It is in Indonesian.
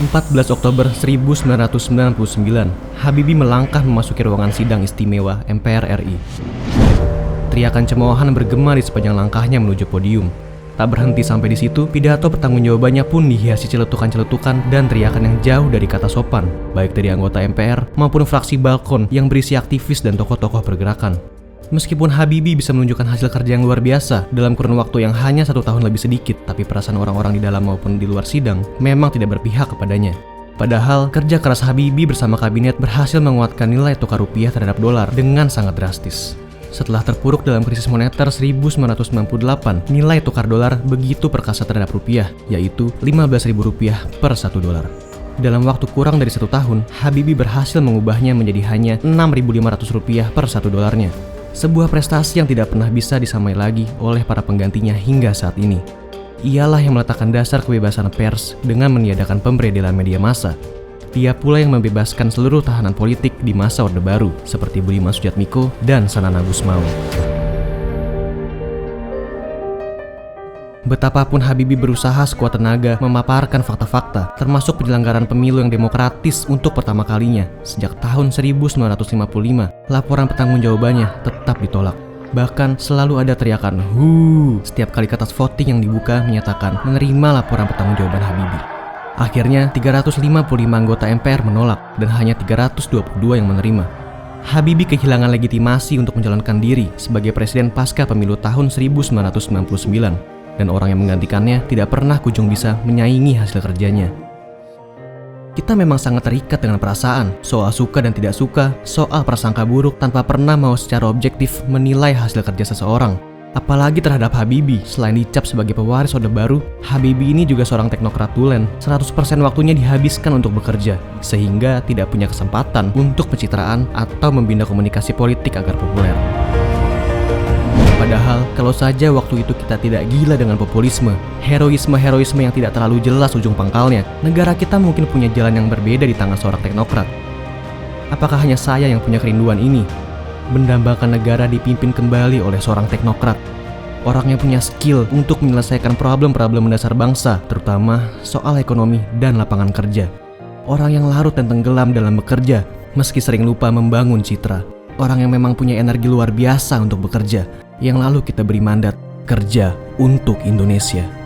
14 Oktober 1999, Habibie melangkah memasuki ruangan sidang istimewa MPR RI. Teriakan cemoohan bergema di sepanjang langkahnya menuju podium. Tak berhenti sampai di situ, pidato pertanggungjawabannya pun dihiasi celetukan-celetukan dan teriakan yang jauh dari kata sopan, baik dari anggota MPR maupun fraksi balkon yang berisi aktivis dan tokoh-tokoh pergerakan. Meskipun Habibie bisa menunjukkan hasil kerja yang luar biasa dalam kurun waktu yang hanya 1 tahun lebih sedikit, tapi perasaan orang-orang di dalam maupun di luar sidang memang tidak berpihak kepadanya. Padahal, kerja keras Habibie bersama kabinet berhasil menguatkan nilai tukar rupiah terhadap dolar dengan sangat drastis. Setelah terpuruk dalam krisis moneter 1998, nilai tukar dolar begitu perkasa terhadap rupiah, yaitu Rp15.000 per 1 dolar. Dalam waktu kurang dari 1 tahun, Habibie berhasil mengubahnya menjadi hanya Rp6.500 per 1 dolarnya. Sebuah prestasi yang tidak pernah bisa disamai lagi oleh para penggantinya hingga saat ini. Ialah yang meletakkan dasar kebebasan pers dengan meniadakan pemberedelan media massa. Dia pula yang membebaskan seluruh tahanan politik di masa Orde Baru, seperti Budiman Sujatmiko dan Sanana Gusmao. Betapapun Habibie berusaha sekuat tenaga memaparkan fakta-fakta, termasuk penyelenggaraan pemilu yang demokratis untuk pertama kalinya sejak tahun 1955, laporan pertanggungjawabannya tetap ditolak. Bahkan selalu ada teriakan "Hu" setiap kali kertas voting yang dibuka menyatakan menerima laporan pertanggungjawaban Habibie. Akhirnya 355 anggota MPR menolak dan hanya 322 yang menerima. Habibie kehilangan legitimasi untuk menjalankan diri sebagai presiden pasca pemilu tahun 1999. Dan orang yang menggantikannya tidak pernah kunjung bisa menyaingi hasil kerjanya. Kita memang sangat terikat dengan perasaan, soal suka dan tidak suka, soal prasangka buruk tanpa pernah mau secara objektif menilai hasil kerja seseorang. Apalagi terhadap Habibie, selain dicap sebagai pewaris Orde Baru, Habibie ini juga seorang teknokrat tulen. 100% waktunya dihabiskan untuk bekerja, sehingga tidak punya kesempatan untuk pencitraan atau membina komunikasi politik agar populer. Padahal, kalau saja waktu itu kita tidak gila dengan populisme, heroisme yang tidak terlalu jelas ujung pangkalnya, negara kita mungkin punya jalan yang berbeda di tangan seorang teknokrat. Apakah hanya saya yang punya kerinduan ini? Mendambakan negara dipimpin kembali oleh seorang teknokrat. Orang yang punya skill untuk menyelesaikan problem-problem mendasar bangsa, terutama soal ekonomi dan lapangan kerja. Orang yang larut dan tenggelam dalam bekerja, meski sering lupa membangun citra. Orang yang memang punya energi luar biasa untuk bekerja, yang lalu kita beri mandat kerja untuk Indonesia.